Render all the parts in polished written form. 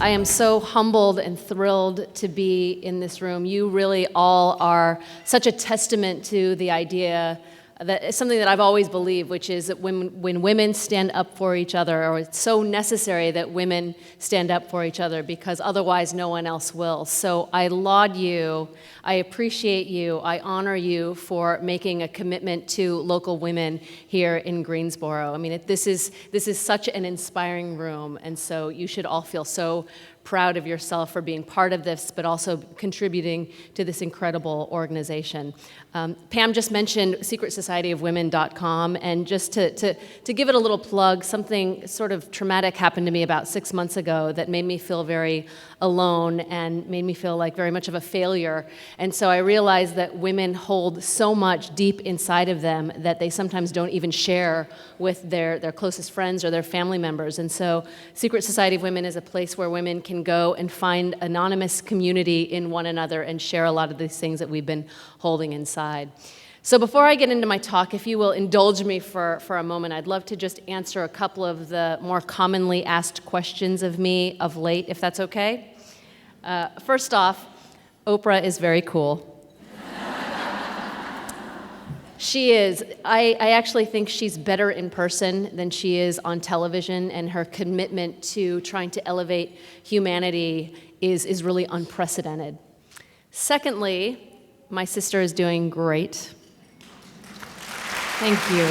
I am so humbled and thrilled to be in this room. You really all are such a testament to the idea that it's something that I've always believed, which is that when women stand up for each other, or it's so necessary that women stand up for each other because otherwise no one else will. So I laud you, I appreciate you, I honor you for making a commitment to local women here in Greensboro. I mean, this is such an inspiring room, and so you should all feel so proud of yourself for being part of this, but also contributing to this incredible organization. Pam just mentioned secretsocietyofwomen.com, and just to give it a little plug, something sort of traumatic happened to me about 6 months ago that made me feel very alone and made me feel like very much of a failure. And so I realized that women hold so much deep inside of them that they sometimes don't even share with their closest friends or their family members. And so Secret Society of Women is a place where women can go and find anonymous community in one another and share a lot of these things that we've been holding inside. So before I get into my talk, if you will indulge me for a moment, I'd love to just answer a couple of the more commonly asked questions of me of late, if that's okay. First off, Oprah is very cool. She is. I actually think she's better in person than she is on television, and her commitment to trying to elevate humanity is really unprecedented. Secondly, my sister is doing great. Thank you.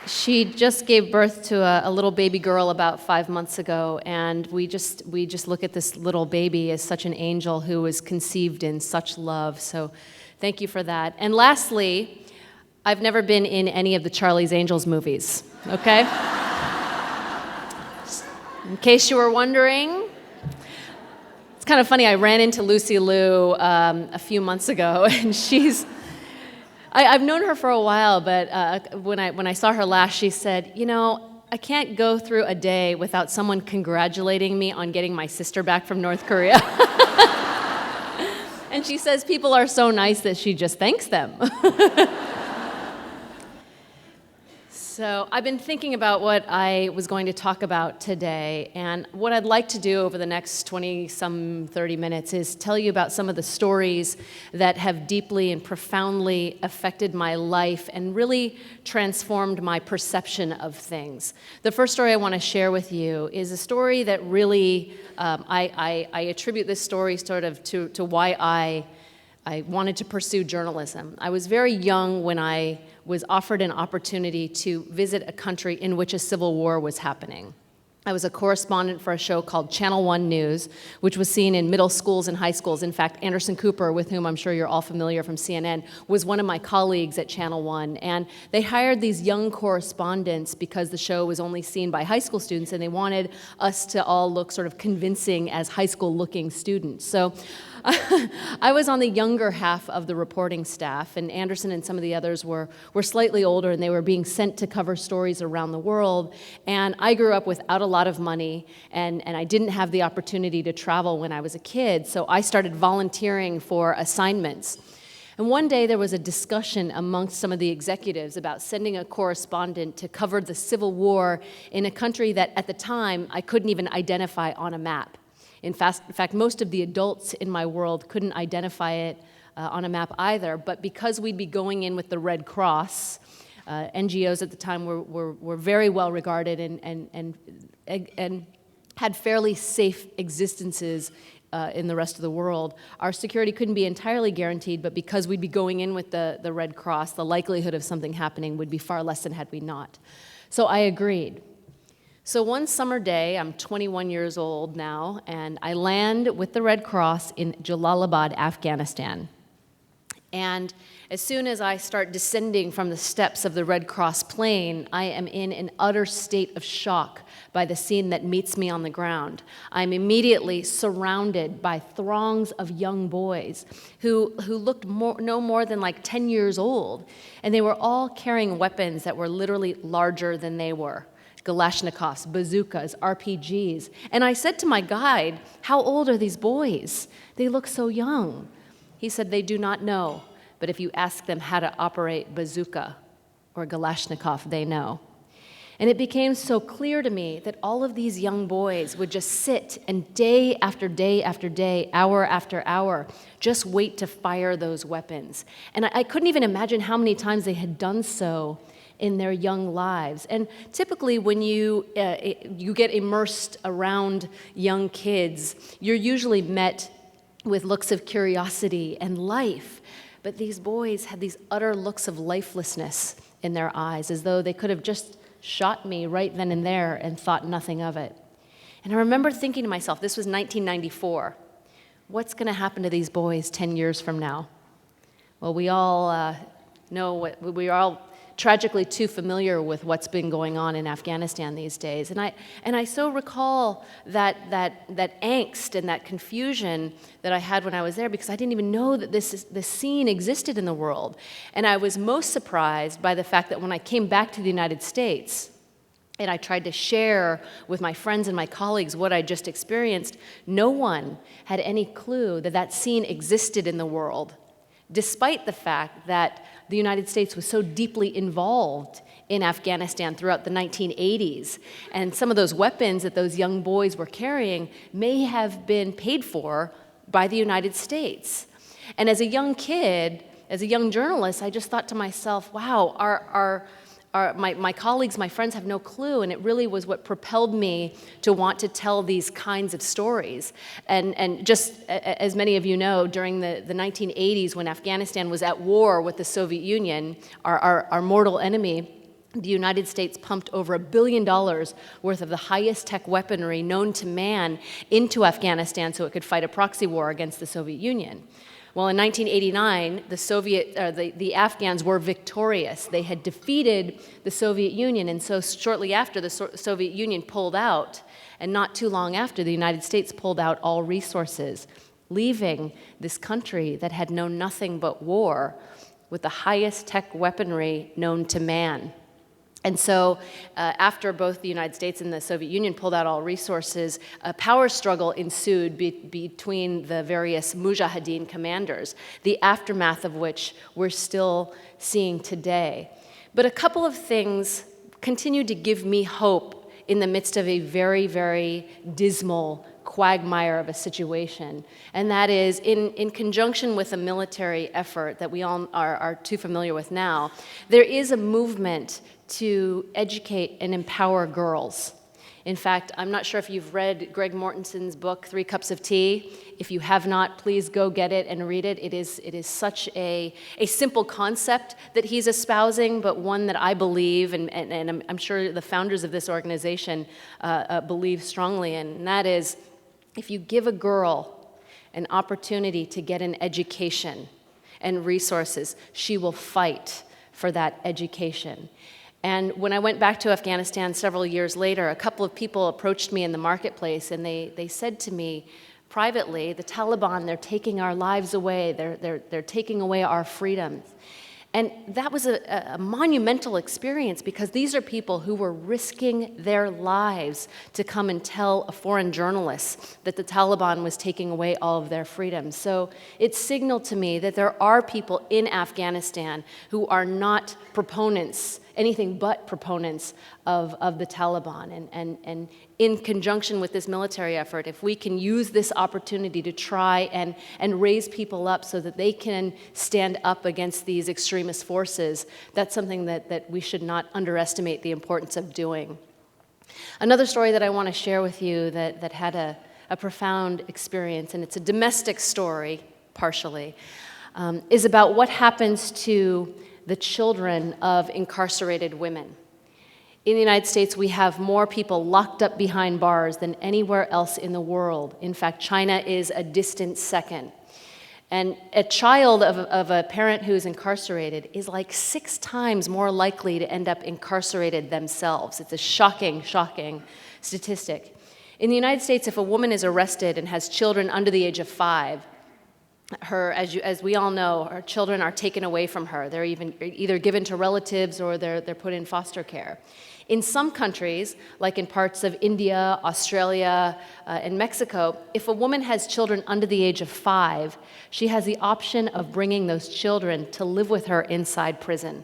She just gave birth to a little baby girl about 5 months ago, and we just look at this little baby as such an angel who was conceived in such love. So thank you for that. And lastly, I've never been in any of the Charlie's Angels movies, okay? In case you were wondering, it's kind of funny, I ran into Lucy Liu a few months ago, and I've known her for a while, but when I saw her last, she said, you know, I can't go through a day without someone congratulating me on getting my sister back from North Korea. And she says people are so nice that she just thanks them. So I've been thinking about what I was going to talk about today, and what I'd like to do over the next 30 minutes is tell you about some of the stories that have deeply and profoundly affected my life and really transformed my perception of things. The first story I want to share with you is a story that really, I attribute this story sort of to why I wanted to pursue journalism. I was very young when I was offered an opportunity to visit a country in which a civil war was happening. I was a correspondent for a show called Channel 1 News, which was seen in middle schools and high schools. In fact, Anderson Cooper, with whom I'm sure you're all familiar from CNN, was one of my colleagues at Channel 1. And they hired these young correspondents because the show was only seen by high school students, and they wanted us to all look sort of convincing as high school-looking students. So I was on the younger half of the reporting staff, and Anderson and some of the others were slightly older, and they were being sent to cover stories around the world. And I grew up without a lot of money, and I didn't have the opportunity to travel when I was a kid, so I started volunteering for assignments. And one day there was a discussion amongst some of the executives about sending a correspondent to cover the Civil War in a country that at the time I couldn't even identify on a map. In fact, most of the adults in my world couldn't identify it on a map either, but because we'd be going in with the Red Cross, NGOs at the time were very well regarded and had fairly safe existences in the rest of the world. Our security couldn't be entirely guaranteed, but because we'd be going in with the Red Cross, the likelihood of something happening would be far less than had we not. So I agreed. So one summer day, I'm 21 years old now, and I land with the Red Cross in Jalalabad, Afghanistan. And as soon as I start descending from the steps of the Red Cross plane, I am in an utter state of shock by the scene that meets me on the ground. I'm immediately surrounded by throngs of young boys who looked no more than like 10 years old, and they were all carrying weapons that were literally larger than they were. Kalashnikovs, bazookas, RPGs. And I said to my guide, "How old are these boys? They look so young." He said, "They do not know, but if you ask them how to operate bazooka or Kalashnikov, they know." And it became so clear to me that all of these young boys would just sit and day after day after day, hour after hour, just wait to fire those weapons. And I couldn't even imagine how many times they had done so in their young lives. And typically when you get immersed around young kids, you're usually met with looks of curiosity and life. But these boys had these utter looks of lifelessness in their eyes, as though they could have just shot me right then and there and thought nothing of it. And I remember thinking to myself, this was 1994, what's going to happen to these boys 10 years from now? Well, we all we are all tragically too familiar with what's been going on in Afghanistan these days. And I so recall that angst and that confusion that I had when I was there, because I didn't even know that this scene existed in the world. And I was most surprised by the fact that when I came back to the United States and I tried to share with my friends and my colleagues what I just experienced, no one had any clue that that scene existed in the world, despite the fact that the United States was so deeply involved in Afghanistan throughout the 1980s. And some of those weapons that those young boys were carrying may have been paid for by the United States. And as a young kid, as a young journalist, I just thought to myself, wow, my colleagues, my friends have no clue, and it really was what propelled me to want to tell these kinds of stories. And just as many of you know, during the 1980s, when Afghanistan was at war with the Soviet Union, our mortal enemy, the United States pumped over $1 billion worth of the highest tech weaponry known to man into Afghanistan so it could fight a proxy war against the Soviet Union. Well, in 1989, the Afghans were victorious. They had defeated the Soviet Union, and so shortly after, the Soviet Union pulled out, and not too long after, the United States pulled out all resources, leaving this country that had known nothing but war with the highest tech weaponry known to man. And so after both the United States and the Soviet Union pulled out all resources, a power struggle ensued between the various mujahideen commanders, the aftermath of which we're still seeing today. But a couple of things continue to give me hope in the midst of a very, very dismal quagmire of a situation. And that is, in conjunction with a military effort that we all are too familiar with now, there is a movement to educate and empower girls. In fact, I'm not sure if you've read Greg Mortenson's book, 3 Cups of Tea. If you have not, please go get it and read it. It is such a simple concept that he's espousing, but one that I believe, and I'm sure the founders of this organization believe strongly in, and that is, if you give a girl an opportunity to get an education and resources, she will fight for that education. And when I went back to Afghanistan several years later, a couple of people approached me in the marketplace, and they said to me privately, the Taliban, they're taking our lives away, they're taking away our freedoms. And that was a monumental experience, because these are people who were risking their lives to come and tell a foreign journalist that the Taliban was taking away all of their freedoms. So it signaled to me that there are people in Afghanistan who are not proponents, anything but proponents of the Taliban. And in conjunction with this military effort, if we can use this opportunity to try and raise people up so that they can stand up against these extremist forces, that's something that we should not underestimate the importance of doing. Another story that I want to share with you that had a profound experience, and it's a domestic story, partially, is about what happens to the children of incarcerated women. In the United States, we have more people locked up behind bars than anywhere else in the world. In fact, China is a distant second. And a child of a parent who is incarcerated is like 6 times more likely to end up incarcerated themselves. It's a shocking, shocking statistic. In the United States, if a woman is arrested and has children under the age of 5, as we all know, her children are taken away from her. They're either given to relatives or they're put in foster care. In some countries, like in parts of India, Australia, and Mexico, if a woman has children under the age of 5, she has the option of bringing those children to live with her inside prison.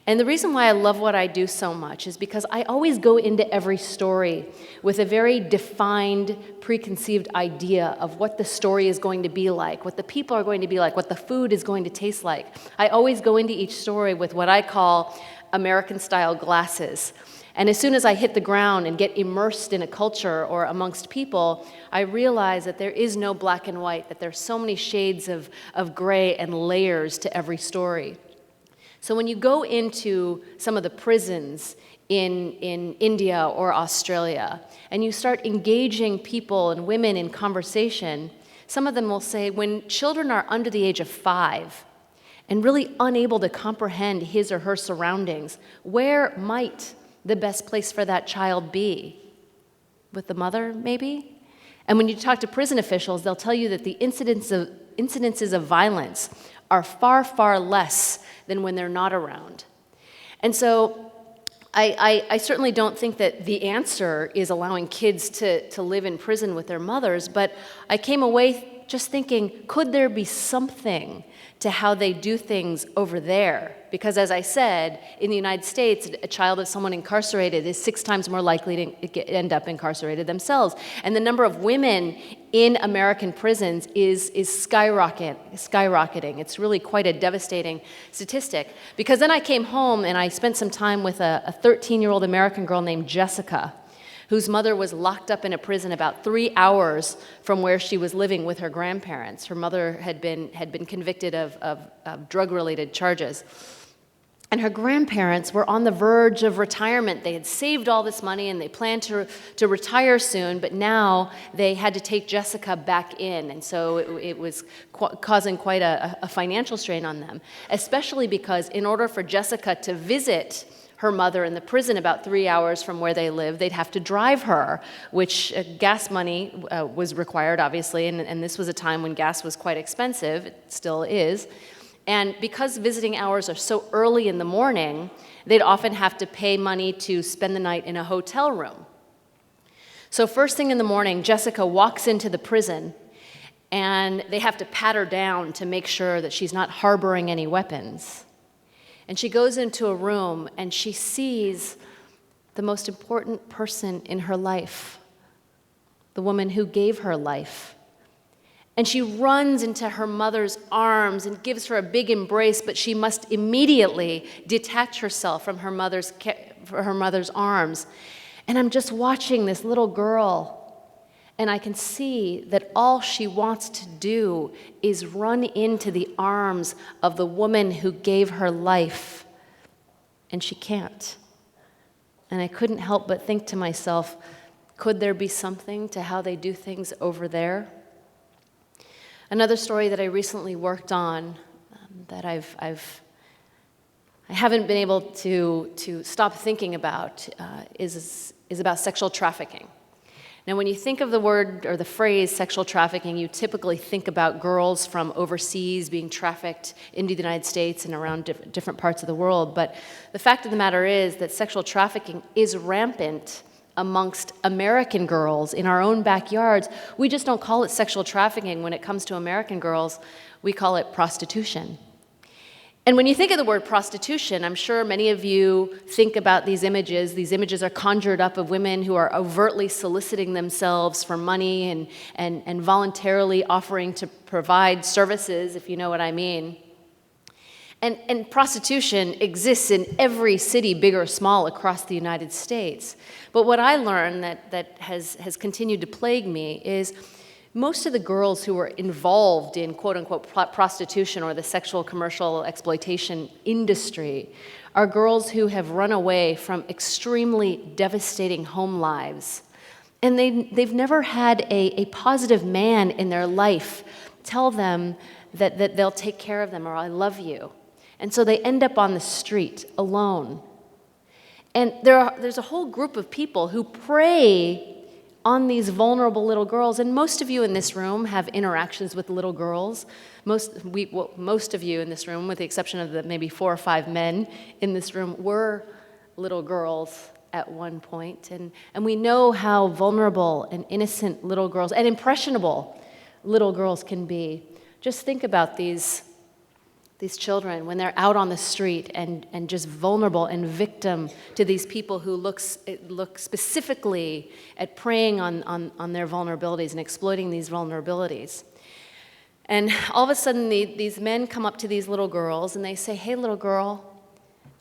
And the reason why I love what I do so much is because I always go into every story with a very defined, preconceived idea of what the story is going to be like, what the people are going to be like, what the food is going to taste like. I always go into each story with what I call American-style glasses. And as soon as I hit the ground and get immersed in a culture or amongst people, I realize that there is no black and white, that there's so many shades of gray and layers to every story. So when you go into some of the prisons in India or Australia, and you start engaging people and women in conversation, some of them will say, when children are under the age of 5 and really unable to comprehend his or her surroundings, where might the best place for that child be? With the mother, maybe? And when you talk to prison officials, they'll tell you that the incidences of violence are far, far less than when they're not around. And so I certainly don't think that the answer is allowing kids to live in prison with their mothers, but I came away just thinking, could there be something to how they do things over there? Because as I said, in the United States, a child of someone incarcerated is 6 times more likely to end up incarcerated themselves. And the number of women in American prisons is skyrocketing. It's really quite a devastating statistic. Because then I came home and I spent some time with a 13-year-old American girl named Jessica, whose mother was locked up in a prison about 3 hours from where she was living with her grandparents. Her mother had been convicted of drug-related charges. And her grandparents were on the verge of retirement. They had saved all this money and they planned to retire soon, but now they had to take Jessica back in. And so it was causing quite a financial strain on them, especially because in order for Jessica to visit her mother in the prison about 3 hours from where they live, they'd have to drive her, which gas money was required, obviously, and this was a time when gas was quite expensive. It still is. And because visiting hours are so early in the morning, they'd often have to pay money to spend the night in a hotel room. So first thing in the morning, Jessica walks into the prison, and they have to pat her down to make sure that she's not harboring any weapons. And she goes into a room, and she sees the most important person in her life, the woman who gave her life. And she runs into her mother's arms and gives her a big embrace, but she must immediately detach herself from her mother's arms. And I'm just watching this little girl, and I can see that all she wants to do is run into the arms of the woman who gave her life, and she can't. And I couldn't help but think to myself, could there be something to how they do things over there? Another story that I recently worked on that I haven't been able to stop thinking about is about sexual trafficking. Now, when you think of the word or the phrase sexual trafficking, you typically think about girls from overseas being trafficked into the United States and around different parts of the world. But the fact of the matter is that sexual trafficking is rampant amongst American girls in our own backyards. We just don't call it sexual trafficking when it comes to American girls. We call it prostitution. And when you think of the word prostitution, I'm sure many of you think about these images. These images are conjured up of women who are overtly soliciting themselves for money and voluntarily offering to provide services, if you know what I mean. And prostitution exists in every city, big or small, across the United States. But what I learned that has continued to plague me is most of the girls who are involved in quote-unquote prostitution or the sexual commercial exploitation industry are girls who have run away from extremely devastating home lives. And they've never had a positive man in their life tell them that they'll take care of them or I love you. And so they end up on the street alone. And there's a whole group of people who prey on these vulnerable little girls. And most of you in this room have interactions with little girls. Most of you in this room, with the exception of the maybe 4 or 5 men in this room, were little girls at one point. And we know how vulnerable and innocent little girls and impressionable little girls can be. Just think about these these children, when they're out on the street and just vulnerable and victim to these people who look specifically at preying on their vulnerabilities and exploiting these vulnerabilities. And all of a sudden, these men come up to these little girls and they say, "Hey, little girl,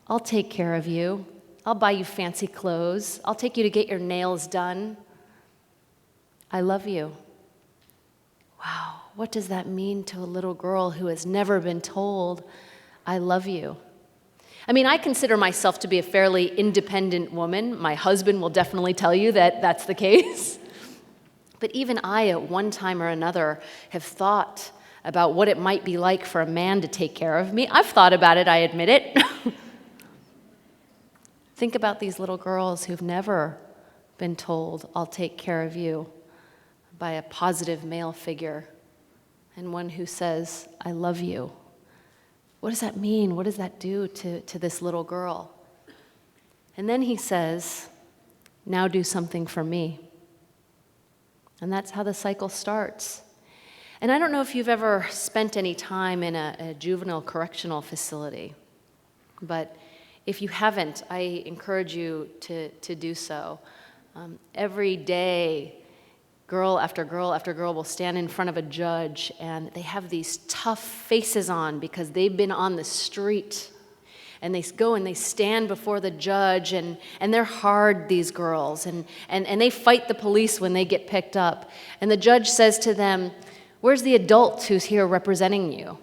I'll take care of you. I'll buy you fancy clothes. I'll take you to get your nails done. I love you." Wow, what does that mean to a little girl who has never been told, "I love you"? I mean, I consider myself to be a fairly independent woman. My husband will definitely tell you that that's the case. But even I, at one time or another, have thought about what it might be like for a man to take care of me. I've thought about it, I admit it. Think about these little girls who've never been told, "I'll take care of you," by a positive male figure, and one who says, "I love you." What does that mean? What does that do to this little girl? And then he says, "Now do something for me." And that's how the cycle starts. And I don't know if you've ever spent any time in a juvenile correctional facility, but if you haven't, I encourage you to do so. Every day, girl after girl after girl will stand in front of a judge, and they have these tough faces on because they've been on the street. And they go and they stand before the judge, and they're hard, these girls, and they fight the police when they get picked up. And the judge says to them, "Where's the adult who's here representing you?"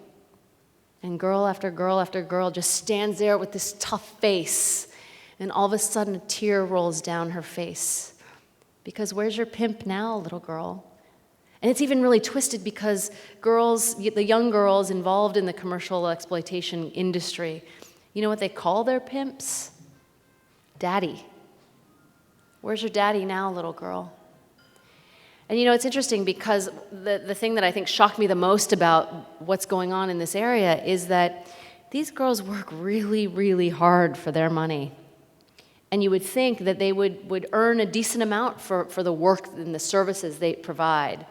And girl after girl after girl just stands there with this tough face, and all of a sudden a tear rolls down her face. Because where's your pimp now, little girl? And it's even really twisted because girls, the young girls involved in the commercial exploitation industry, you know what they call their pimps? Daddy. Where's your daddy now, little girl? And you know, it's interesting because the thing that I think shocked me the most about what's going on in this area is that these girls work really, really hard for their money. And you would think that they would earn a decent amount for the work and the services they provide.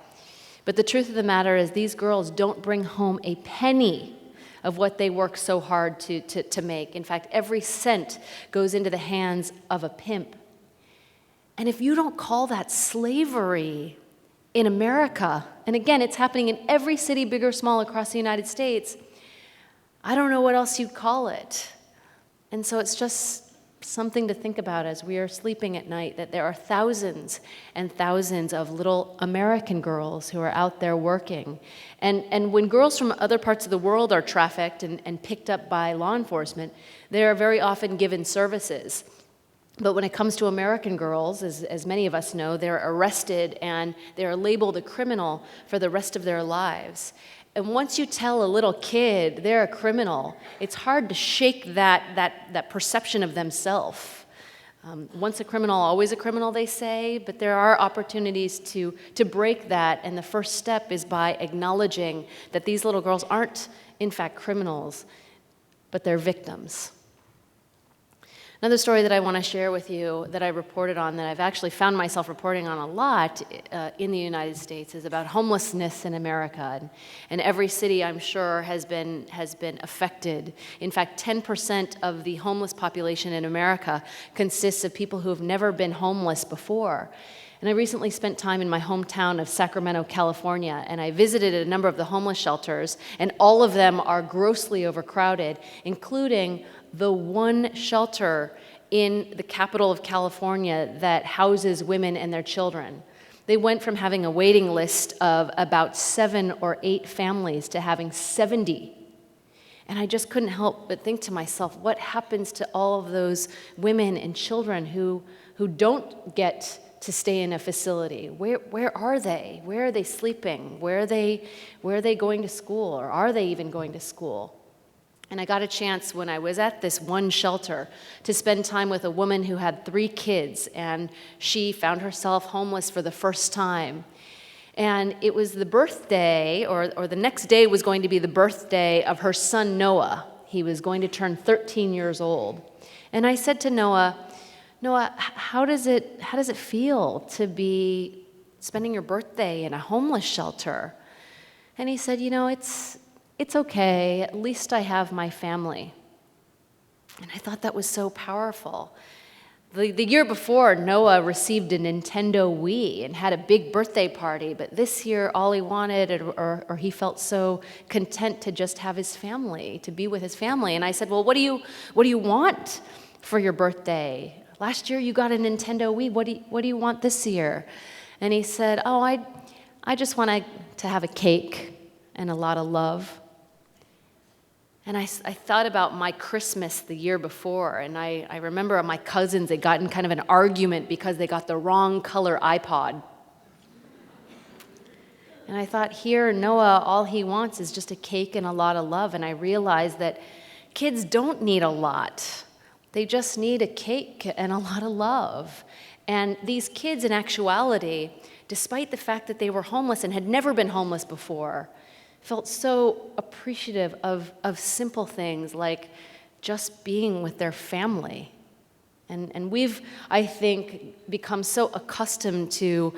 But the truth of the matter is these girls don't bring home a penny of what they work so hard to make. In fact, every cent goes into the hands of a pimp. And if you don't call that slavery in America, and again, it's happening in every city, big or small, across the United States, I don't know what else you'd call it. And so it's just something to think about as we are sleeping at night, that there are thousands and thousands of little American girls who are out there working. And when girls from other parts of the world are trafficked and picked up by law enforcement, they are very often given services. But when it comes to American girls, as many of us know, they're arrested and they're labeled a criminal for the rest of their lives. And once you tell a little kid they're a criminal, it's hard to shake that perception of themselves. Once a criminal, always a criminal, they say, but there are opportunities to break that, and the first step is by acknowledging that these little girls aren't, in fact, criminals, but they're victims. Another story that I want to share with you that I reported on, that I've actually found myself reporting on a lot in the United States, is about homelessness in America. And every city, I'm sure, has been affected. In fact, 10% of the homeless population in America consists of people who have never been homeless before. And I recently spent time in my hometown of Sacramento, California, and I visited a number of the homeless shelters, and all of them are grossly overcrowded, including the one shelter in the capital of California that houses women and their children. They went from having a waiting list of about 7 or 8 families to having 70. And I just couldn't help but think to myself, what happens to all of those women and children who don't get to stay in a facility? Where are they? Where are they sleeping? Where are they going to school? Or are they even going to school? And I got a chance when I was at this one shelter to spend time with a woman who had 3 kids, and she found herself homeless for the first time. And it was the birthday, or the next day was going to be the birthday of her son Noah. He was going to turn 13 years old. And I said to Noah, how does it feel to be spending your birthday in a homeless shelter? And he said, "It's okay, at least I have my family." And I thought that was so powerful. The year before, Noah received a Nintendo Wii and had a big birthday party, but this year all he wanted, or he felt so content to just have his family, to be with his family. And I said, "Well, what do you want for your birthday? Last year you got a Nintendo Wii. What do you want this year?" And he said, "Oh, I just want to have a cake and a lot of love." And I thought about my Christmas the year before, and I remember my cousins had gotten kind of an argument because they got the wrong color iPod. And I thought, here, Noah, all he wants is just a cake and a lot of love. And I realized that kids don't need a lot. They just need a cake and a lot of love. And these kids, in actuality, despite the fact that they were homeless and had never been homeless before, felt so appreciative of simple things like just being with their family. And we've, I think, become so accustomed to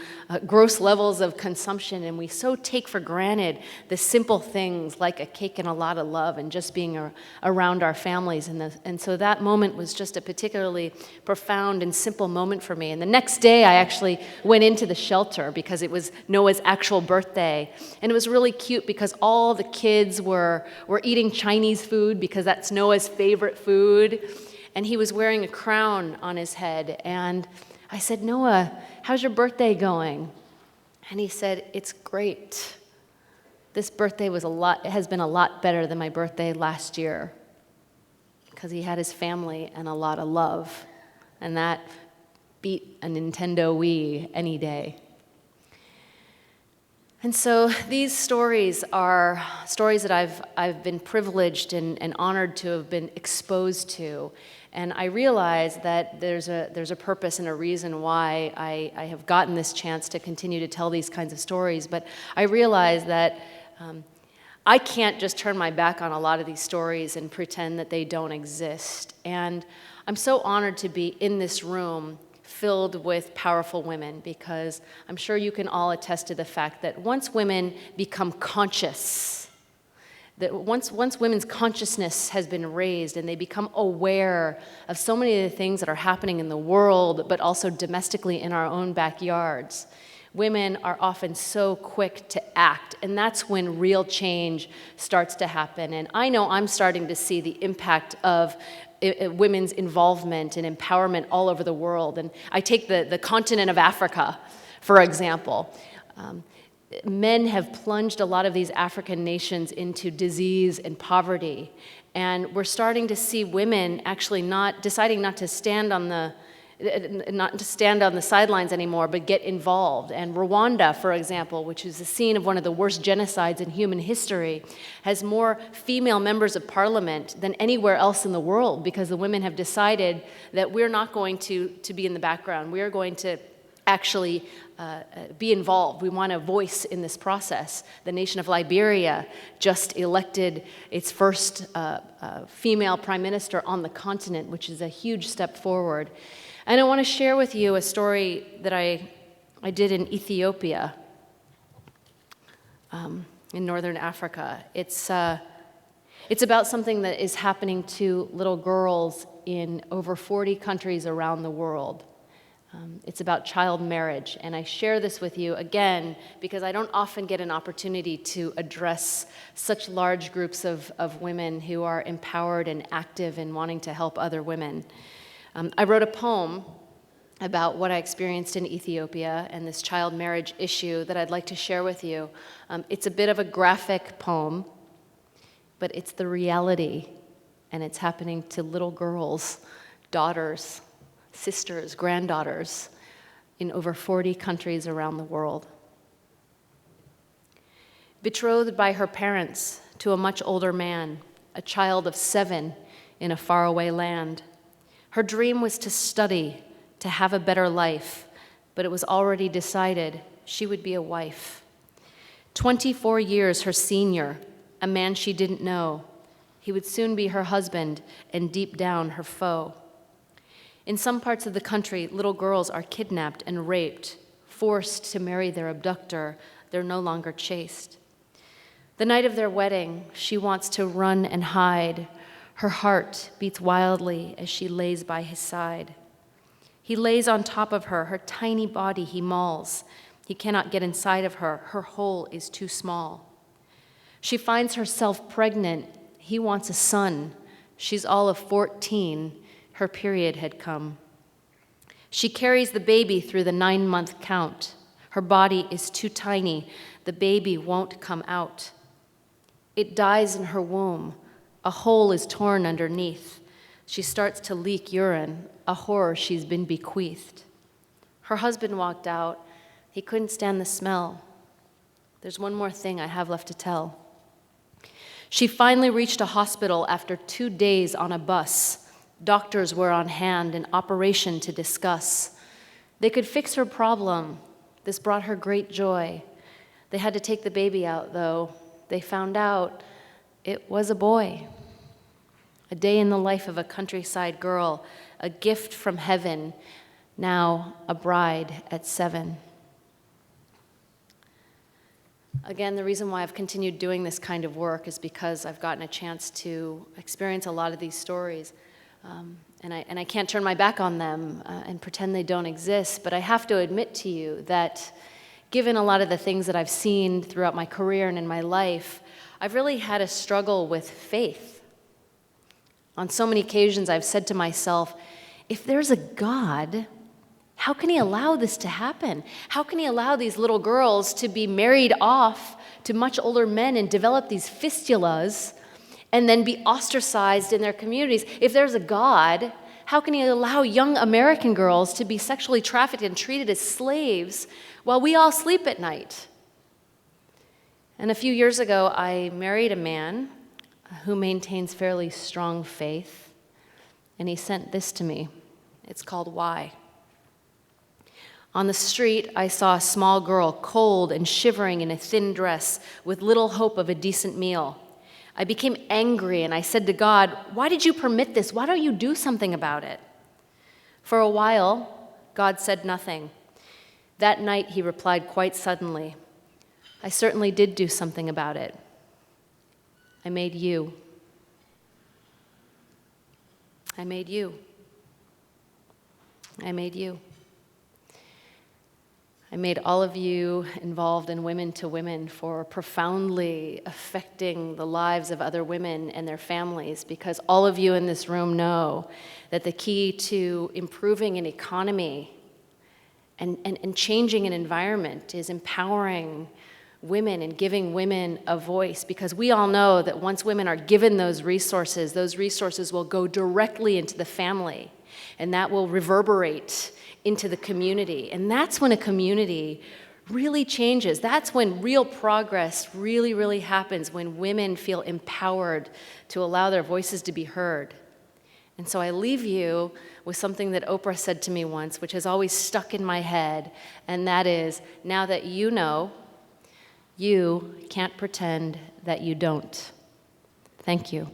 gross levels of consumption, and we so take for granted the simple things like a cake and a lot of love and just being around our families. And so that moment was just a particularly profound and simple moment for me. And the next day, I actually went into the shelter because it was Noah's actual birthday. And it was really cute because all the kids were eating Chinese food because that's Noah's favorite food. And he was wearing a crown on his head. And I said, "Noah, how's your birthday going?" And he said, "It's great. This birthday has been a lot better than my birthday last year," because he had his family and a lot of love. And that beat a Nintendo Wii any day. And so these stories are stories that I've been privileged and honored to have been exposed to. And I realize that there's a purpose and a reason why I have gotten this chance to continue to tell these kinds of stories. But I realize that I can't just turn my back on a lot of these stories and pretend that they don't exist. And I'm so honored to be in this room filled with powerful women, because I'm sure you can all attest to the fact that once women become conscious, that once women's consciousness has been raised and they become aware of so many of the things that are happening in the world, but also domestically in our own backyards, women are often so quick to act, and that's when real change starts to happen. And I know I'm starting to see the impact of women's involvement and empowerment all over the world. And I take the continent of Africa, for example. Men have plunged a lot of these African nations into disease and poverty. And we're starting to see women actually deciding not to stand on the sidelines anymore, but get involved. And Rwanda, for example, which is the scene of one of the worst genocides in human history, has more female members of parliament than anywhere else in the world, because the women have decided that we're not going to be in the background. We are going to actually be involved. We want a voice in this process. The nation of Liberia just elected its first female prime minister on the continent, which is a huge step forward. And I want to share with you a story that I did in Ethiopia, in northern Africa. It's about something that is happening to little girls in over 40 countries around the world. It's about child marriage, and I share this with you again because I don't often get an opportunity to address such large groups of women who are empowered and active in wanting to help other women. I wrote a poem about what I experienced in Ethiopia and this child marriage issue that I'd like to share with you. It's a bit of a graphic poem, but it's the reality, and it's happening to little girls, daughters, sisters, granddaughters in over 40 countries around the world. Betrothed by her parents to a much older man, a child of 7 in a faraway land. Her dream was to study, to have a better life, but it was already decided she would be a wife. 24 years her senior, a man she didn't know. He would soon be her husband and deep down her foe. In some parts of the country, little girls are kidnapped and raped, forced to marry their abductor. They're no longer chaste. The night of their wedding, she wants to run and hide. Her heart beats wildly as she lays by his side. He lays on top of her, her tiny body he mauls. He cannot get inside of her, her hole is too small. She finds herself pregnant. He wants a son. She's all of 14. Her period had come. She carries the baby through the 9-month count. Her body is too tiny. The baby won't come out. It dies in her womb. A hole is torn underneath. She starts to leak urine, a horror she's been bequeathed. Her husband walked out. He couldn't stand the smell. There's one more thing I have left to tell. She finally reached a hospital after 2 days on a bus. Doctors were on hand, an operation to discuss. They could fix her problem. This brought her great joy. They had to take the baby out, though. They found out it was a boy. A day in the life of a countryside girl, a gift from heaven, now a bride at 7. Again, the reason why I've continued doing this kind of work is because I've gotten a chance to experience a lot of these stories. And I can't turn my back on them and pretend they don't exist, but I have to admit to you that given a lot of the things that I've seen throughout my career and in my life, I've really had a struggle with faith. On so many occasions, I've said to myself, if there's a God, how can he allow this to happen? How can he allow these little girls to be married off to much older men and develop these fistulas and then be ostracized in their communities? If there's a God, how can he allow young American girls to be sexually trafficked and treated as slaves while we all sleep at night? And a few years ago, I married a man who maintains fairly strong faith, and he sent this to me. It's called Why. On the street, I saw a small girl, cold and shivering in a thin dress, with little hope of a decent meal. I became angry, and I said to God, why did you permit this? Why don't you do something about it? For a while, God said nothing. That night, he replied quite suddenly, I certainly did do something about it. I made you. I made you. I made you. I made all of you involved in Women to Women for profoundly affecting the lives of other women and their families, because all of you in this room know that the key to improving an economy and changing an environment is empowering women and giving women a voice, because we all know that once women are given those resources will go directly into the family, and that will reverberate into the community. And that's when a community really changes. That's when real progress really, really happens, when women feel empowered to allow their voices to be heard. And so I leave you with something that Oprah said to me once, which has always stuck in my head, and that is, now that you know, you can't pretend that you don't. Thank you.